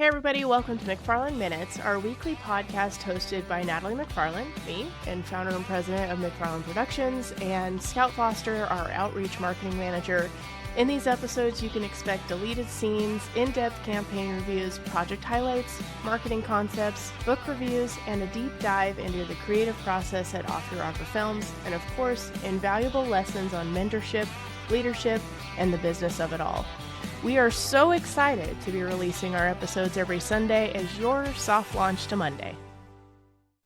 everybody, welcome to McFarland Minutes, our weekly podcast hosted by Natalie McFarland, me, and founder and president of McFarland Productions, and Scout Foster, our outreach marketing manager. In these episodes, you can expect deleted scenes, in-depth campaign reviews, project highlights, marketing concepts, book reviews, and a deep dive into the creative process at Off Your Rocker Films, and of course, invaluable lessons on mentorship, leadership, and the business of it all. We are so excited to be releasing our episodes every Sunday as your soft launch to Monday.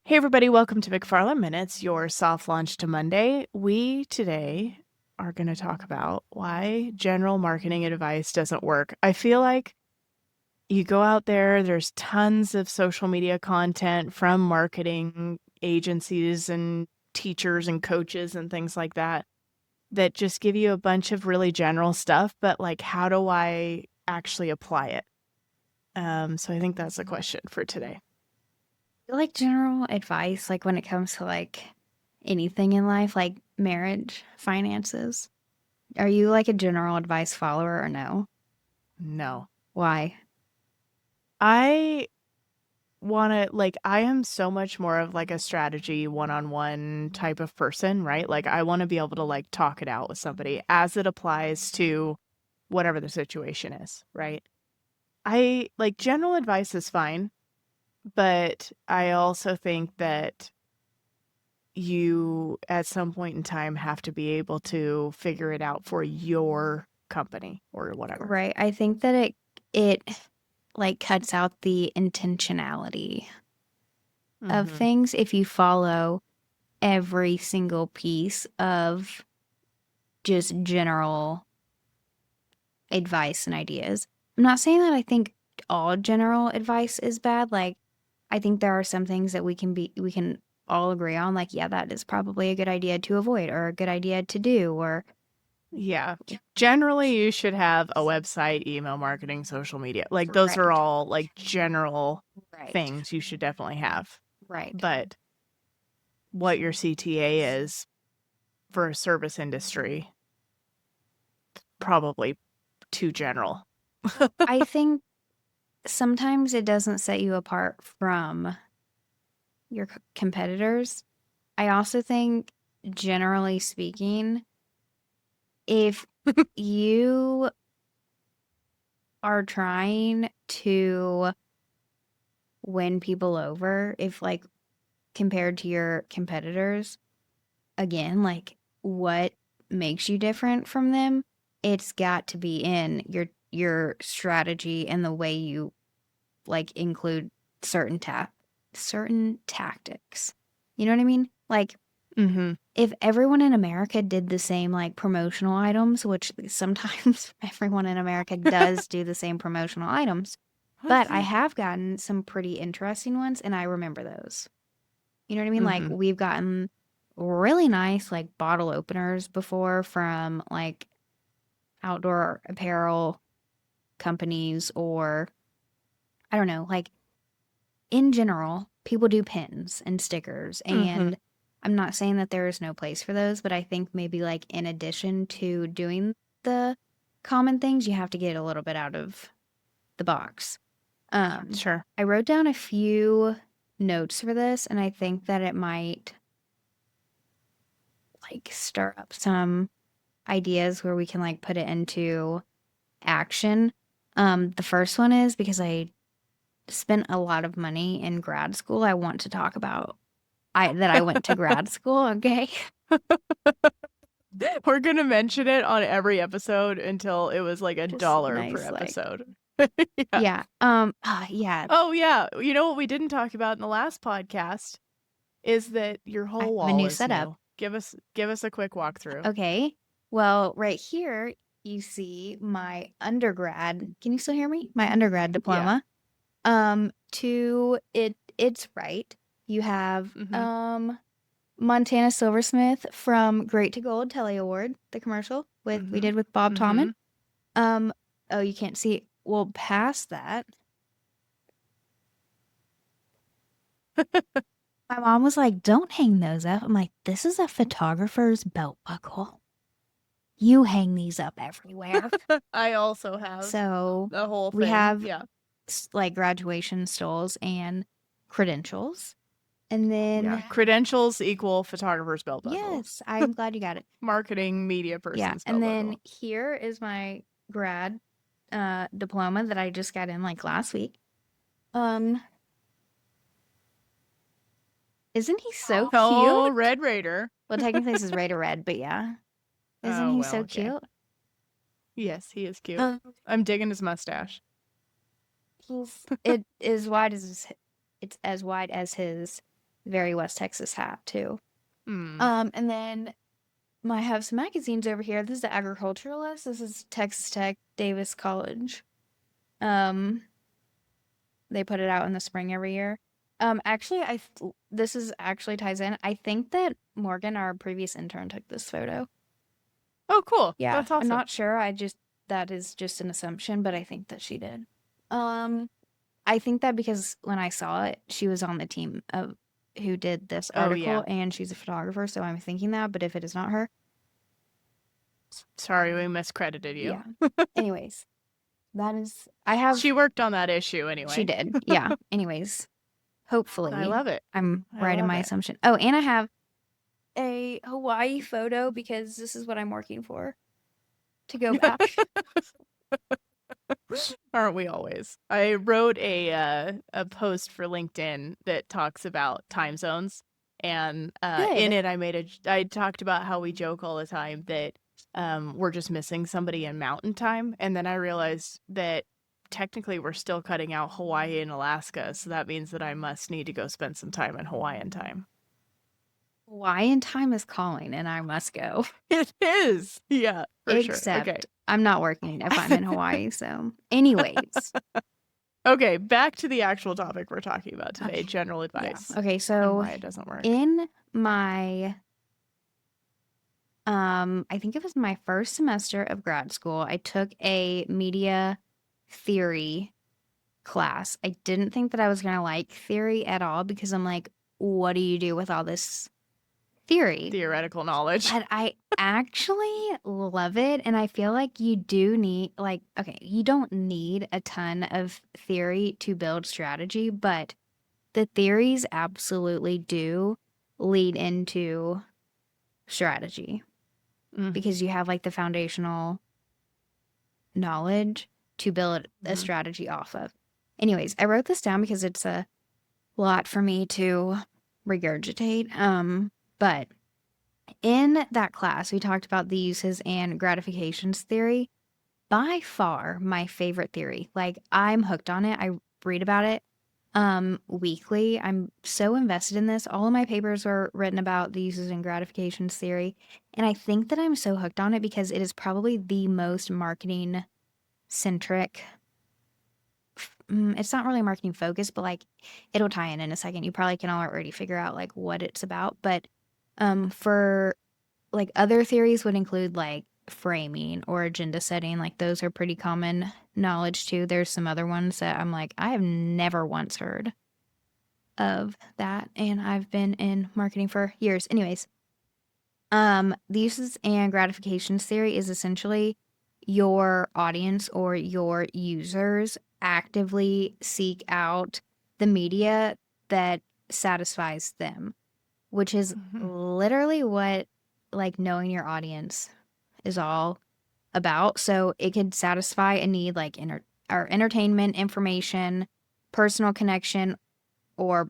Hey everybody, welcome to McFarland Minutes, your soft launch to Monday. We today are going to talk about why general marketing advice doesn't work. I feel like you go out there's tons of social media content from marketing agencies and teachers and coaches and things like that just give you a bunch of really general stuff, but like, how do I actually apply it? So I think that's the question for today. Like general advice, like when it comes to like anything in life, like marriage, finances. Are you like a general advice follower or no? No. Why? I am so much more of like a strategy one-on-one type of person, right? Like I want to be able to like talk it out with somebody as it applies to whatever the situation is, right? I like general advice is fine, but I also think that you at some point in time have to be able to figure it out for your company or whatever. Right. I think that it like cuts out the intentionality of things if you follow every single piece of just general advice and ideas. I'm not saying that I think all general advice is bad. Like I think there are some things that we can all agree on, like, yeah, that is probably a good idea to avoid or a good idea to do, or yeah. Generally, you should have a website, email marketing, social media. Like those are all like general things you should definitely have. Right. But what your CTA is for a service industry, probably too general. I think sometimes it doesn't set you apart from your competitors. I also think, generally speaking, if you are trying to win people over, if like compared to your competitors, again, like what makes you different from them, it's got to be in your strategy and the way you like include certain tactics. You know what I mean? Like if everyone in America did the same like promotional items, which sometimes everyone in America does do the same promotional items, but I have gotten some pretty interesting ones and I remember those. You know what I mean? Like we've gotten really nice like bottle openers before from like outdoor apparel companies, or I don't know, like in general, people do pins and stickers, and I'm not saying that there is no place for those, but I think maybe like in addition to doing the common things, you have to get a little bit out of the box. Sure. I wrote down a few notes for this, and I think that it might like stir up some ideas where we can like put it into action. The first one is because I spent a lot of money in grad school. I want to talk about that I went to grad school, okay? We're going to mention it on every episode until it was like $1 per episode. Yeah. Yeah. Oh, yeah. You know what we didn't talk about in the last podcast is that your whole wall is setup. new. Give us a quick walkthrough. Okay. Well, right here you see my undergrad. Can you still hear me? My undergrad diploma. Yeah. To it's right. You have Montana Silversmith from Great to Gold Telly Award, the commercial we did with Bob Tommen. Oh, you can't see it. Well, past that, my mom was like, "Don't hang those up." I'm like, "This is a photographer's belt buckle. You hang these up everywhere." I also have so the whole thing. We have like graduation stills and credentials. And then credentials equal photographer's belt buckle. Yes, I'm glad you got it. Marketing media person's and belt then buckle. here is my grad diploma that I just got in like last week. Isn't he so cute? Oh, Red Raider. Well, technically this is Raider Red, but yeah. Isn't he so cute? Yes, he is cute. I'm digging his mustache. It is wide as it's as wide as his very West Texas hat too. And then I have some magazines over here. This is the agriculturalist. This is Texas Tech Davis College. They put it out in the spring every year. Actually, this is actually ties in. I think that Morgan, our previous intern, took this photo. Oh, cool. Yeah, that's awesome. I'm not sure. That is just an assumption, but I think that she did. I think that because when I saw it, she was on the team of who did this article, and she's a photographer, so I'm thinking that. But if it is not her, sorry, we miscredited you. Yeah. Anyways, she worked on that issue anyway. She did. Yeah. Anyways, hopefully. I love it. I'm right in my assumption. Oh, and I have a Hawaii photo because this is what I'm working for to go back. Aren't we always? I wrote a post for LinkedIn that talks about time zones, and in it I talked about how we joke all the time that we're just missing somebody in mountain time, and then I realized that technically we're still cutting out Hawaii and Alaska, so that means that I must need to go spend some time in Hawaiian time. Hawaiian time is calling, and I must go. It is, yeah, for Except sure. Okay. I'm not working if I'm in Hawaii. So, anyways. Okay, back to the actual topic we're talking about today. Okay. General advice. Yeah. Okay, so why it doesn't work. In my I think it was my first semester of grad school, I took a media theory class. I didn't think that I was going to like theory at all because I'm like, what do you do with all this theoretical knowledge? But I actually love it, and I feel like you do need you don't need a ton of theory to build strategy, but the theories absolutely do lead into strategy because you have like the foundational knowledge to build a strategy off of. Anyways, I wrote this down because it's a lot for me to regurgitate. But in that class, we talked about the uses and gratifications theory. By far, my favorite theory. Like, I'm hooked on it. I read about it weekly. I'm so invested in this. All of my papers are written about the uses and gratifications theory. And I think that I'm so hooked on it because it is probably the most marketing centric. It's not really marketing focused, but like it'll tie in a second. You probably can already figure out like what it's about. But for like other theories would include like framing or agenda setting. Like those are pretty common knowledge too. There's some other ones that I'm like, I have never once heard of that. And I've been in marketing for years. Anyways, the uses and gratifications theory is essentially your audience or your users actively seek out the media that satisfies them, which is literally what like knowing your audience is all about. So it could satisfy a need like entertainment, information, personal connection, or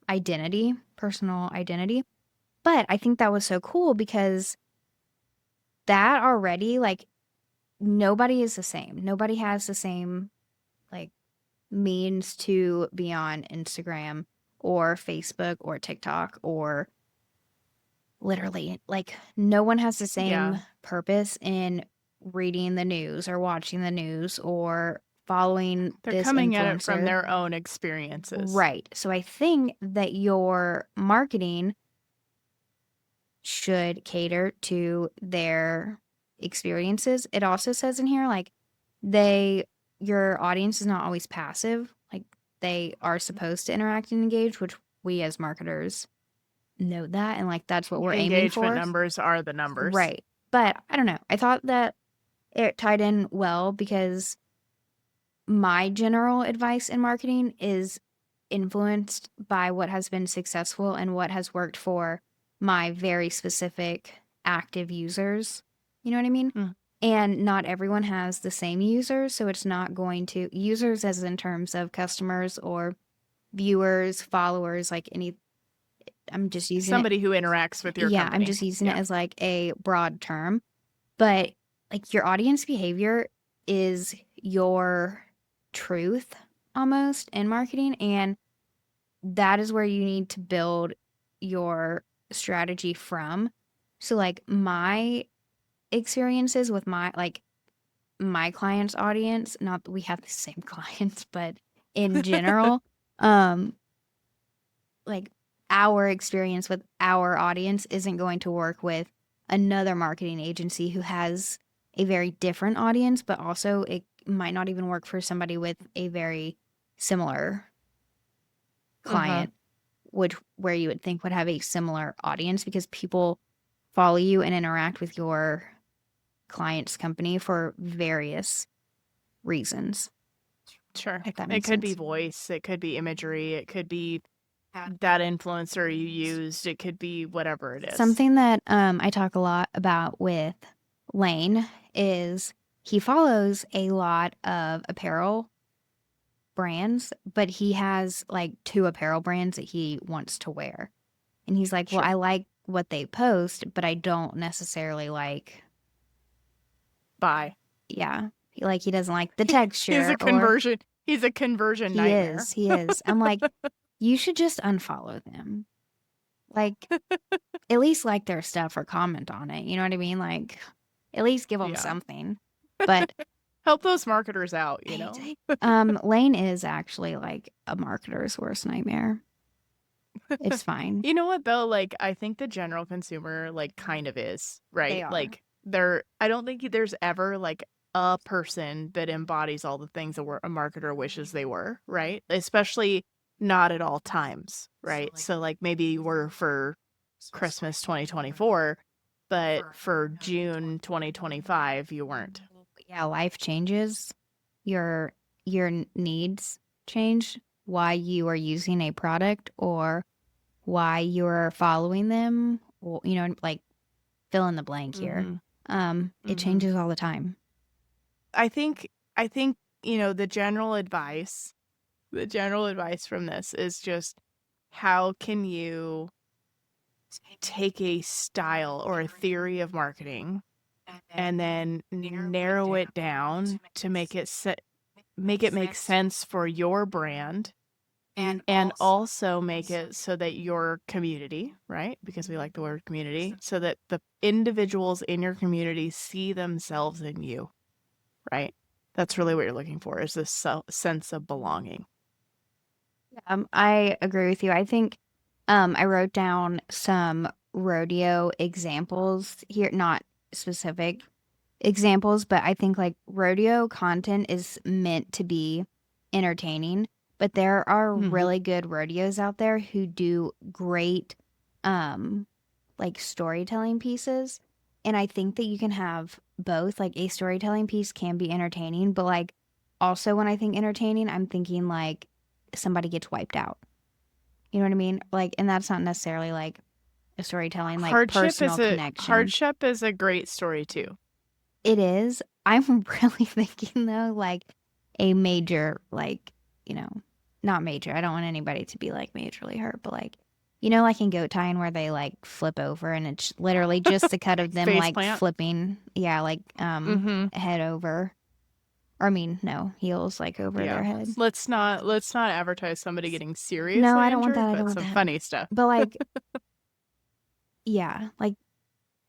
identity, personal identity. But I think that was so cool because that already like nobody is the same. Nobody has the same like means to be on Instagram or Facebook or TikTok or literally like no one has the same purpose in reading the news or watching the news or following They're coming at it from their own experiences. Right. So I think that your marketing should cater to their experiences. It also says in here like your audience is not always passive. Like they are supposed to interact and engage, which we as marketers know that, and like that's what we're aiming for. Engagement numbers are the numbers. Right. But I don't know. I thought that it tied in well because my general advice in marketing is influenced by what has been successful and what has worked for my very specific active users. You know what I mean? Mm. And not everyone has the same users, so it's not going to users as in terms of customers or viewers, followers, like any. I'm just using Somebody who interacts with your yeah, I'm company. just using it as like a broad term, but like your audience behavior is your truth almost in marketing, and that is where you need to build your strategy from. So like my experiences with my clients audience, not that we have the same clients, but in general, um like our experience with our audience isn't going to work with another marketing agency who has a very different audience, but also it might not even work for somebody with a very similar client, which where you would think would have a similar audience because people follow you and interact with your client's company for various reasons. Sure. If that It makes could be sense. voice, it could be imagery, it could be that influencer you used, it could be whatever it is. Something that I talk a lot about with Lane is he follows a lot of apparel brands, but he has like 2 apparel brands that he wants to wear. And he's like, well, Sure. I like what they post, but I don't necessarily like, Bye. yeah, like he doesn't like the texture He's a conversion. He's a conversion nightmare. He is. I'm like, you should just unfollow them. Like, at least like their stuff or comment on it. You know what I mean? Like, at least give them Yeah. something. But Help those marketers out, you know? Lane is actually like a marketer's worst nightmare. It's fine. You know what though? Like, I think the general consumer like kind of is, right? They are. Like I don't think there's ever like a person that embodies all the things that a marketer wishes they were, right? Especially not at all times, right? So like maybe you were for Christmas 2024, but for June 2025 you weren't. Yeah, life changes. Your needs change. Why you are using a product or why you're following them. Or, you know, like fill in the blank here. It changes all the time. I think, you know, the general advice from this is just how can you take a style or a theory of marketing and then narrow it down to make it make sense for your brand and also make it so that your community, right? Because we like the word community, so that the individuals in your community see themselves in you, right? That's really what you're looking for, is this sense of belonging. I agree with you. I think I wrote down some rodeo examples here, not specific examples, but I think like rodeo content is meant to be entertaining, but there are really good rodeos out there who do great like storytelling pieces. And I think that you can have both. Like a storytelling piece can be entertaining, but like also when I think entertaining, I'm thinking like somebody gets wiped out. You know what I mean? Like, and that's not necessarily like a storytelling, like personal connection. Hardship is a great story too. It is. I'm really thinking though, like a major, like, you know, not major. I don't want anybody to be like majorly hurt, but like, you know, like in goat tying where they like flip over and it's literally just the cut of them like plant. flipping. Yeah, like head over. Or I mean, no, heels like over their head. Let's not advertise somebody getting seriously No, I don't injured, want that. I but don't want some that. funny stuff. But like, yeah, like.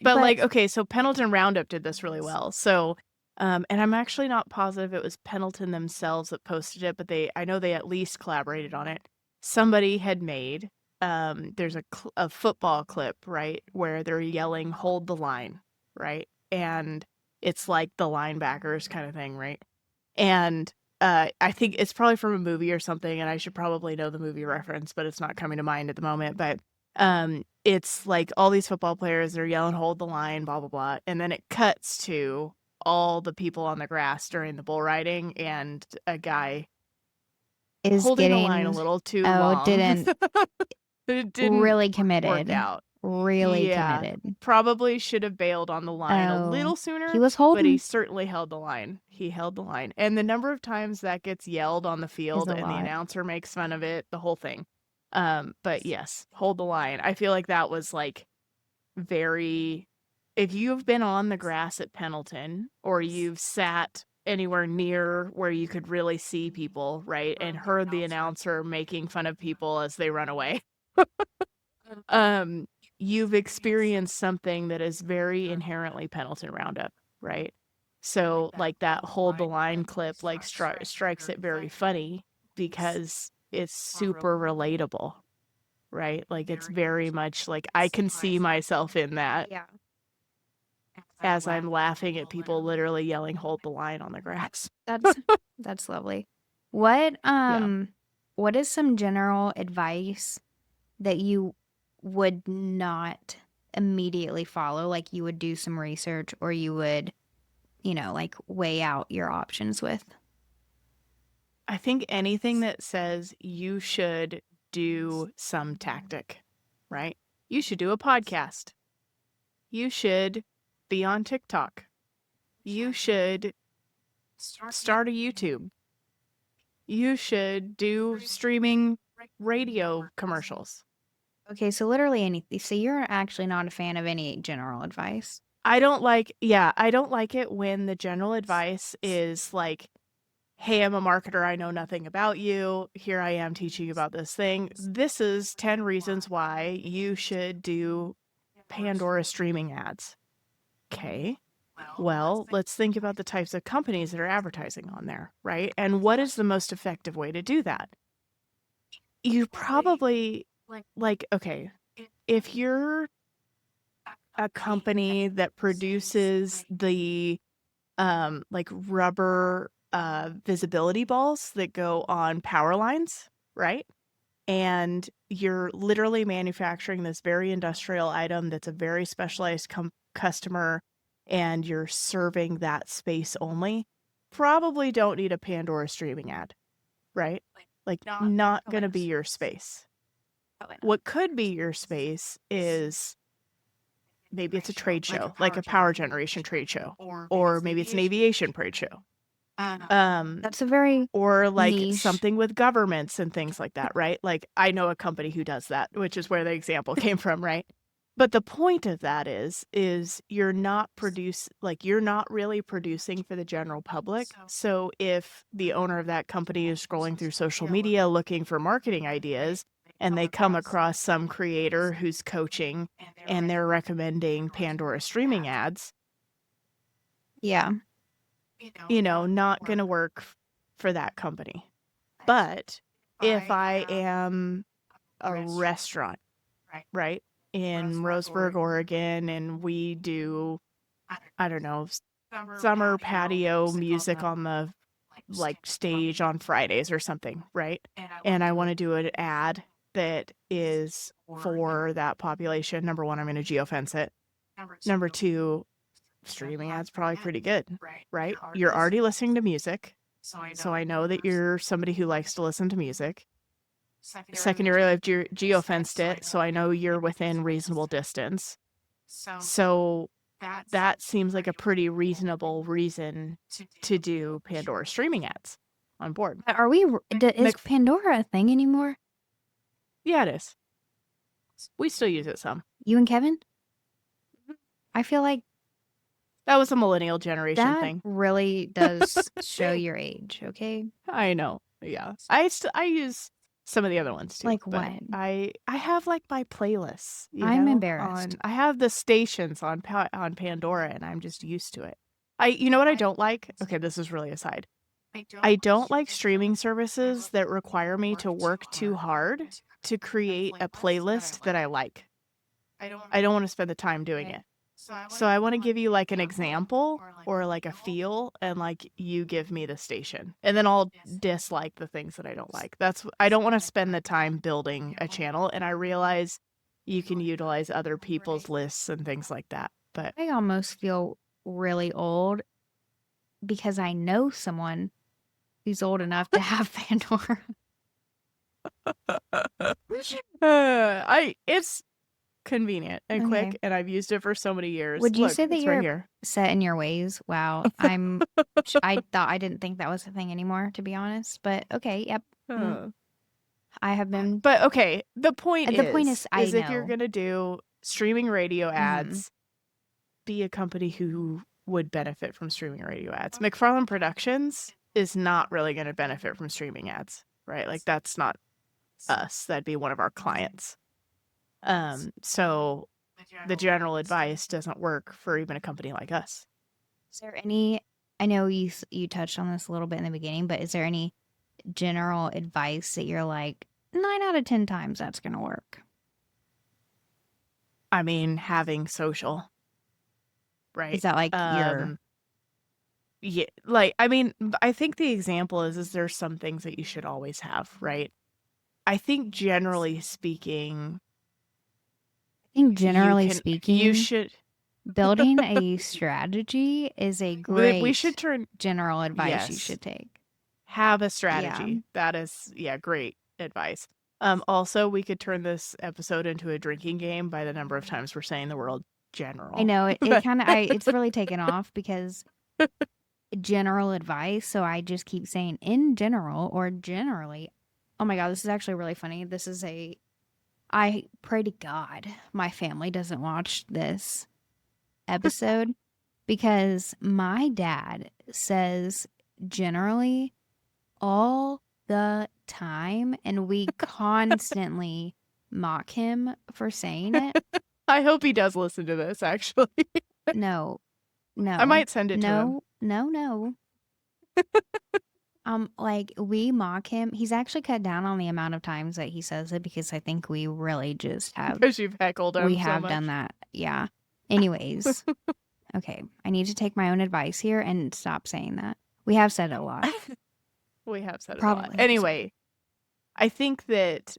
But like, okay, so Pendleton Roundup did this really well. So, and I'm actually not positive it was Pendleton themselves that posted it, but I know they at least collaborated on it. Somebody had made, there's a football clip, right, where they're yelling, "Hold the line," right? And it's like the linebackers kind of thing, right? And I think it's probably from a movie or something, and I should probably know the movie reference, but it's not coming to mind at the moment. But it's like all these football players are yelling, "Hold the line," blah blah blah, and then it cuts to all the people on the grass during the bull riding, and a guy Is holding the line a getting little too long. didn't It didn't really work committed. out. Really Yeah, committed. probably should have bailed on the line a little Oh, sooner, he was but he holding certainly held the line. He held the line. And the number of times that gets yelled on the is field a and the lot. announcer makes fun of it, the whole thing. But yes, hold the line. I feel like that was like very, if you've been on the grass at Pendleton or you've sat anywhere near where you could really see people, right, and heard the announcer making fun of people as they run away, you've experienced something that is very inherently Pendleton Roundup, right? So like that hold the line clip like strikes it very funny because it's super relatable, right? Like it's very much like I can see myself in that Yeah. as I'm laughing at people literally yelling hold the line on the grass. That's lovely. What Yeah. what is some general advice that you would not immediately follow? Like you would do some research or you would, like weigh out your options with? I think anything that says you should do some tactic, right? You should do a podcast. You should be on TikTok. You should start a YouTube. You should do streaming radio commercials. Okay, so literally anything. So you're actually not a fan of any general advice. I don't like it when the general advice is like, hey, I'm a marketer. I know nothing about you. Here I am teaching you about this thing. This is 10 reasons why you should do Pandora streaming ads. Okay. Well, let's think about the types of companies that are advertising on there, right? And what is the most effective way to do that? You probably, like, okay, if you're a company that produces the like rubber visibility balls that go on power lines, right? And you're literally manufacturing this very industrial item that's a very specialized customer, and you're serving that space only, probably don't need a Pandora streaming ad, right? Like, not going to be your space. What could be your space is maybe it's a trade show, like a power generation trade show, or maybe it's an aviation trade show. That's a very Or like niche. something with governments and things like that, right? Like I know a company who does that, which is where the example came from, right? But the point of that is you're not you're not really producing for the general public. So if the owner of that company is scrolling through social media looking for marketing ideas and they come across some creator who's coaching and they're recommending Pandora streaming ads, Yeah. not going to work for that company. But if I am a restaurant, right, in Roseburg, Oregon, and we do, I don't know, summer patio music on the like stage on Fridays or something, right? And I want to do an ad that is for that population. Number one, I'm going to geofence it. Number two, streaming ads probably pretty good, right? You're already listening to music, so I know that you're somebody who likes to listen to music. Secondarily, I've geofenced it, so I know you're within reasonable distance. So that seems like a pretty reasonable reason to do Pandora streaming ads on board. Is Pandora a thing anymore? Yeah, it is. We still use it some. You and Kevin? I feel like that was a millennial generation thing. Really does show your age, okay? I know. Yeah. I use some of the other ones too. Like what? I have like my playlists. I'm embarrassed. I have the stations on Pandora, and I'm just used to it. You know what I don't like? Okay, this is really aside. I don't like streaming services that require me to work too hard to create a playlist that I like. I don't want to spend the time doing it. So I want to give you like an example or like a feel, and like you give me the station, and then I'll dislike the things that I don't like. I don't want to spend the time building a channel, and I realize you can utilize other people's lists and things like that. But I almost feel really old because I know someone who's old enough to have Pandora. It's convenient and Okay. quick, and I've used it for so many years. Would you Look, say that it's right you're here. set in your ways? Wow. I didn't think that was a thing anymore, to be honest. But okay, yep. Uh, I have been. But okay, the point The point is, I is if you're know. gonna do streaming radio Mm-hmm. ads, be a company who would benefit from streaming radio ads. McFarland Productions is not really gonna benefit from streaming ads, right? Like that's not us. That'd be one of our clients. So the general advice doesn't work for even a company like us. Is there any? I know you touched on this a little bit in the beginning, but is there any general advice that you're like 9 out of 10 times that's gonna work? I mean, having social, Is right? that like your? Yeah, like I mean, I think the example is there's some things that you should always have, right? I think generally speaking, I think you generally you speaking, should building a strategy is a we should great turn general advice you yes, should take. have a Yeah. strategy. That is yeah, great advice. Also we could turn this episode into a drinking game by the number of times we're saying the word I general. know it But kind of it's really taken off because general advice, so I just keep saying in general or generally. Oh my God, this is actually really funny. I pray to God my family doesn't watch this episode because my dad says generally all the time, and we constantly mock him for saying it. I hope he does listen to this actually. No, I no, might send it to him. no, no, no. Like we mock him. He's actually cut down on the amount of times that he says it because I think we really just have Because you've heckled we him so have done much. that. Yeah. Anyways, okay. I need to take my own advice here and stop saying that. We have said it a lot. We have said it a lot. Probably. Anyway, I think that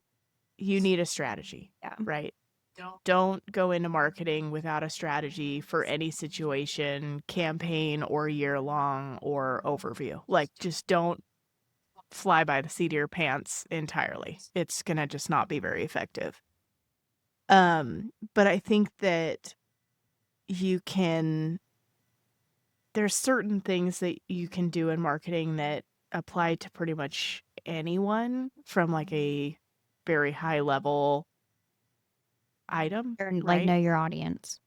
you need a strategy, Yeah. right? Don't go into marketing without a strategy for any situation, campaign, or year long or overview. Like, just don't fly by the seat of your pants entirely. It's going to just not be very effective. But I think that there's certain things that you can do in marketing that apply to pretty much anyone from like a very high level item, Or like right? know your audience.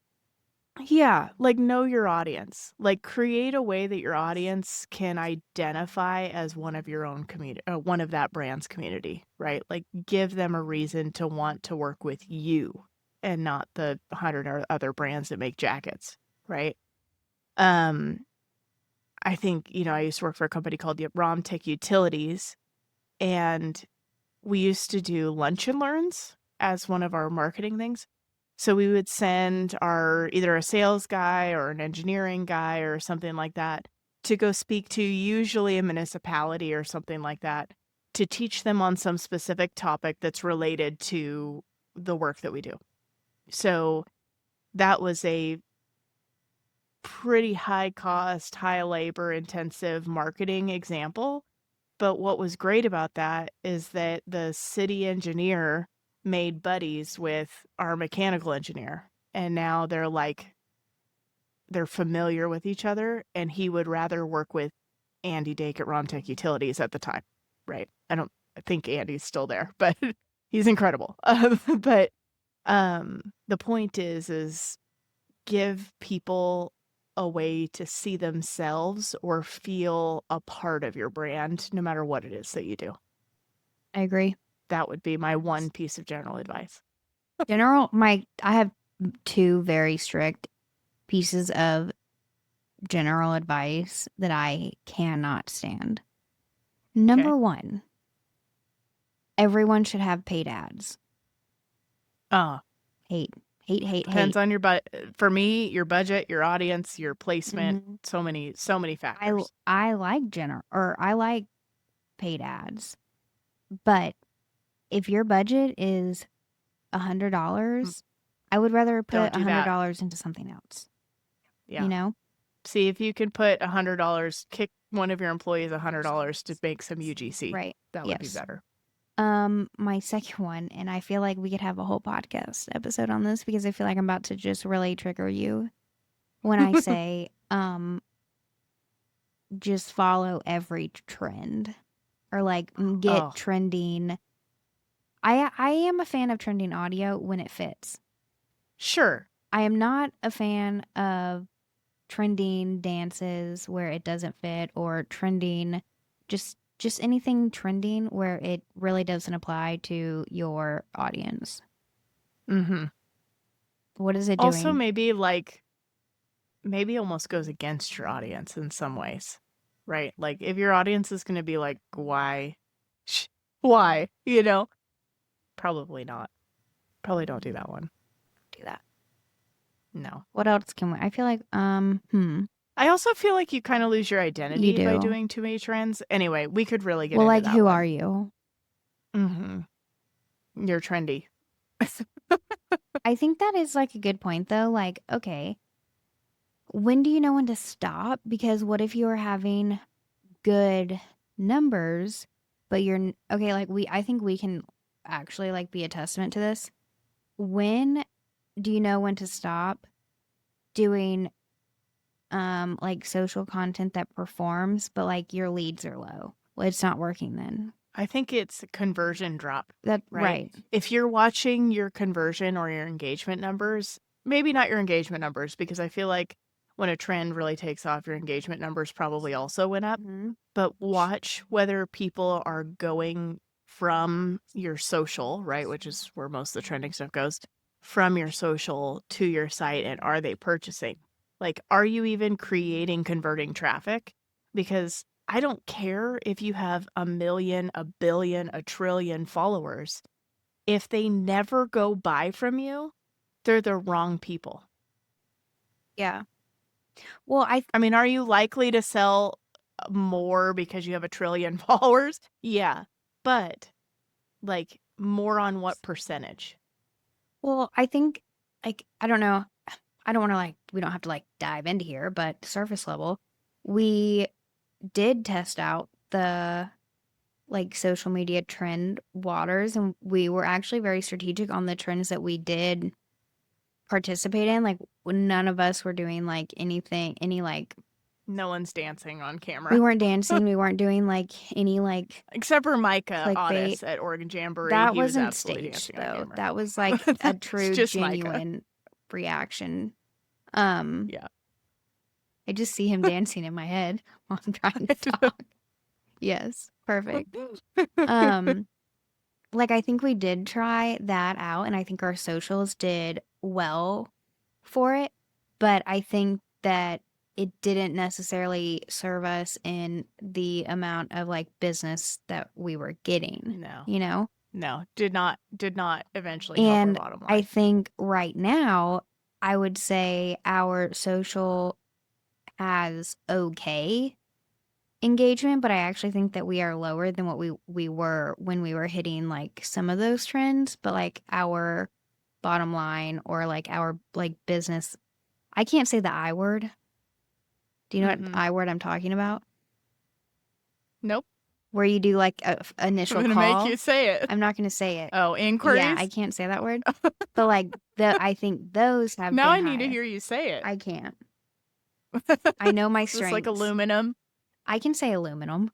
Yeah, like know your audience. Like create a way that your audience can identify as one of your own community, one of that brand's community, right? Like give them a reason to want to work with you and not the 100 other brands that make jackets, right? Um, I think, I used to work for a company called Tech Utilities, and we used to do lunch and learns as one of our marketing things. So we would send either a sales guy or an engineering guy or something like that to go speak to usually a municipality or something like that to teach them on some specific topic that's related to the work that we do. So that was a pretty high cost, high labor intensive marketing example. But what was great about that is that the city engineer made buddies with our mechanical engineer. And now they're familiar with each other. And he would rather work with Andy Dake at Tech Utilities at the time. Right. I think Andy's still there, but he's incredible. But the point is give people a way to see themselves or feel a part of your brand, no matter what it is that you do. I agree. That would be my one piece of general advice. I have 2 very strict pieces of general advice that I cannot stand. Number 1, everyone should have paid ads. Hate. Depends on your for me, your budget, your audience, your placement, so many factors. I like I like paid ads. But if your budget is $100, I would rather put Don't do that. $100 into something else. Yeah. You know? See if you can put $100, kick one of your employees $100 to make some UGC. Right. That would be better. My second one, and I feel like we could have a whole podcast episode on this because I feel like I'm about to just really trigger you when I say, just follow every trend or like get trending. I am a fan of trending audio when it fits. Sure. I am not a fan of trending dances where it doesn't fit or trending just anything trending where it really doesn't apply to your audience. Mm-hmm. What is it doing? Also, maybe almost goes against your audience in some ways, right? Like if your audience is going to be like, why, you know, probably not. Probably don't do that one. Do that. No. What else can we? I feel like I also feel like you kind of lose your identity You do. by doing too many trends. Anyway, we could really get well, into like that who one. are you? Mm-hmm. You're trendy. I think that is like a good point though. Like, okay, when do you know when to stop? Because what if you're having good numbers, but you're okay, like I think we can actually like be a testament to this. When do you know when to stop doing like social content that performs, but like your leads are low? Well, it's not working then. I think it's a conversion drop. That right. If you're watching your conversion or your engagement numbers, maybe not your engagement numbers, because I feel like when a trend really takes off, your engagement numbers probably also went up. Mm-hmm. But watch whether people are going from your social, right, which is where most of the trending stuff goes, from your social to your site, and are they purchasing? Like, are you even creating converting traffic? Because I don't care if you have 1 million, 1 billion, 1 trillion followers. If they never go buy from you, they're the wrong people. Yeah. Well, I mean, are you likely to sell more because you have 1 trillion followers? Yeah. But like more on what percentage? Well, I think like I don't know. I don't want to like we don't have to like dive into here, but surface level, we did test out the like social media trend waters, and we were actually very strategic on the trends that we did participate in. Like none of us were doing like any like no one's dancing on camera. We weren't dancing. We weren't doing like any like except for Micah clickbait. Otis at Oregon Jamboree. That he wasn't was staged though. That was like a true genuine reaction. Yeah. I just see him dancing in my head while I'm trying to talk. Yes, perfect. Like I think we did try that out, and I think our socials did well for it, but I think that it didn't necessarily serve us in the amount of like business that we were getting. No. You know? No, did not eventually help our bottom line. I think right now I would say our social has okay engagement, but I actually think that we are lower than what we were when we were hitting like some of those trends. But like our bottom line or like our like business, I can't say the I word. Do you know what I word I'm talking about? Nope. Where you do like a initial call. I'm gonna make you say it. I'm not gonna say it. Oh, inquiries? Yeah, I can't say that word. But like I think those have now been I need higher. to hear you say it. I can't. I know my strengths. It's like aluminum. I can say aluminum,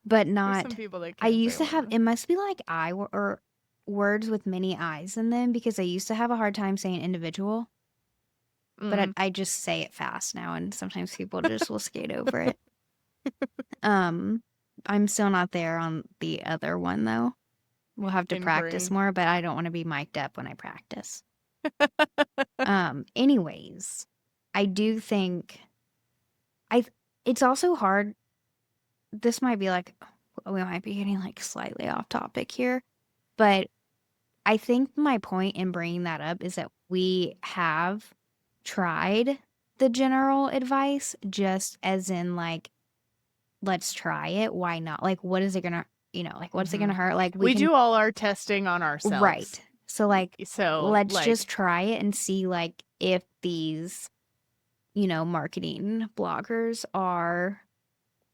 but not. Some people that I used to have. It must be like or words with many I's in them because I used to have a hard time saying individual. But I just say it fast now, and sometimes people just will skate over it. I'm still not there on the other one though. We'll have to practice more, but I don't want to be mic'd up when I practice. Anyways, I do think it's also hard. This might be like we might be getting like slightly off topic here, but I think my point in bringing that up is that we have tried the general advice just as in like, let's try it. Why not? Like, what is it gonna, like, what's it gonna hurt? Like, we do all our testing on ourselves. Right. So, like, let's just try it and see, like, if these marketing bloggers are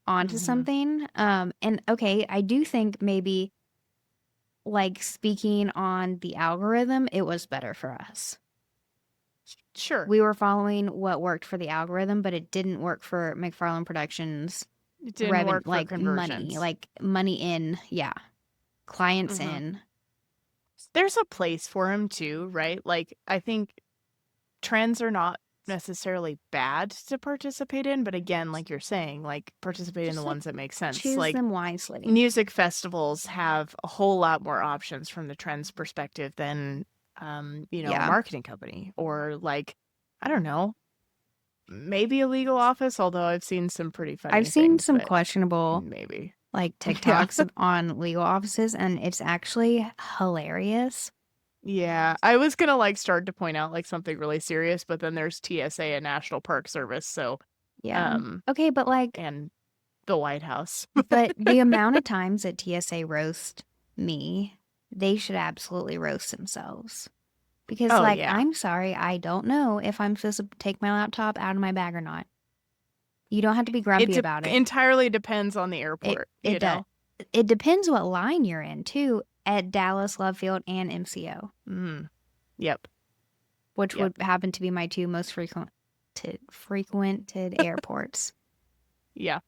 onto Mm-hmm. something. And okay, I do think maybe like speaking on the algorithm, it was better for us. Sure. We were following what worked for the algorithm, but it didn't work for McFarland Productions It didn't work for money, conversions. like money in, yeah, clients Mm-hmm. in. There's a place for him too, right? Like, I think trends are not necessarily bad to participate in, but again, like you're saying, like participate in Just the like ones that make sense. choose Like them wisely. music festivals have a whole lot more options from the trends perspective than a Yeah. marketing company, or like, I don't know, maybe a legal office, although I've seen some pretty I've funny seen things, some but questionable maybe. like Yeah. TikToks on legal offices, and it's actually hilarious. Yeah, I was gonna like start to point out like something really serious, but then there's TSA and National Park Service, so Yeah. um Okay, but like, and the White House. but the amount of times that TSA roast me, they should absolutely roast themselves. Because, Oh like, yeah. I'm sorry, I don't know if I'm supposed to take my laptop out of my bag or not. You don't have to be grumpy about it. Entirely depends on the It airport, it does. It depends what line you're in too at Dallas, Love Field, and MCO, Yep. which Yep. would happen to be my two most frequented airports. Yeah.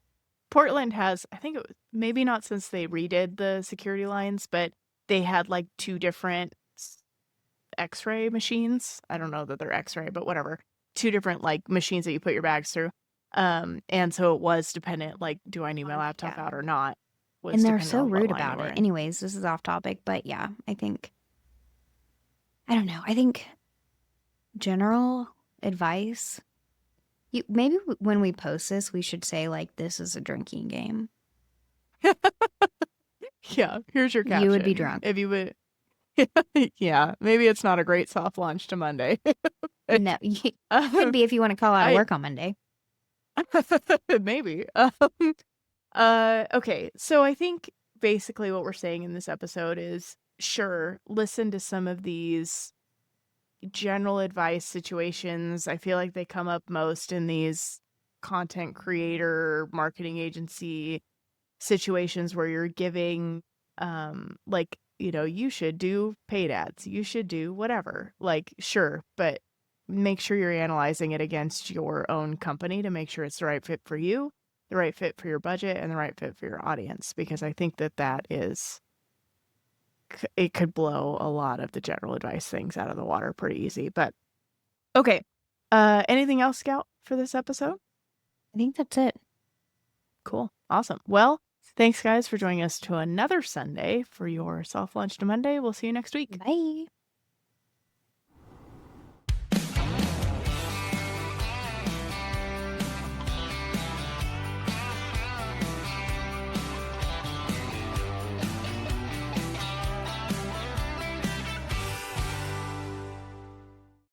Portland has, I think it was maybe not since they redid the security lines, but they had like two different X-ray machines. I don't know that they're X-ray, but whatever. Two different like machines that you put your bags through. And so it was dependent, like, do I need my laptop Yeah. out or not? Was And they're dependent so on what rude line you about were it. in. Anyways, this is off topic, but yeah, I don't know. I think general advice. Maybe when we post this, we should say like this is a drinking game. Yeah, here's your You would be caption. drunk. If you would, yeah, maybe it's not a great soft launch to Monday. No, could be if you want to call out of I work on Monday. maybe. Okay, so I think basically what we're saying in this episode is, sure, listen to some of these general advice situations. I feel like they come up most in these content creator marketing agency situations where you're giving like, you should do paid ads, you should do whatever. Like, sure, but make sure you're analyzing it against your own company to make sure it's the right fit for you, the right fit for your budget, and the right fit for your audience, because I think that is, it could blow a lot of the general advice things out of the water pretty easy. But okay, anything else, Scout, for this episode? I think that's it. Cool. Awesome. Well, thanks guys for joining us to another Sunday for your Soft Lunch to Monday. We'll see you next week. Bye.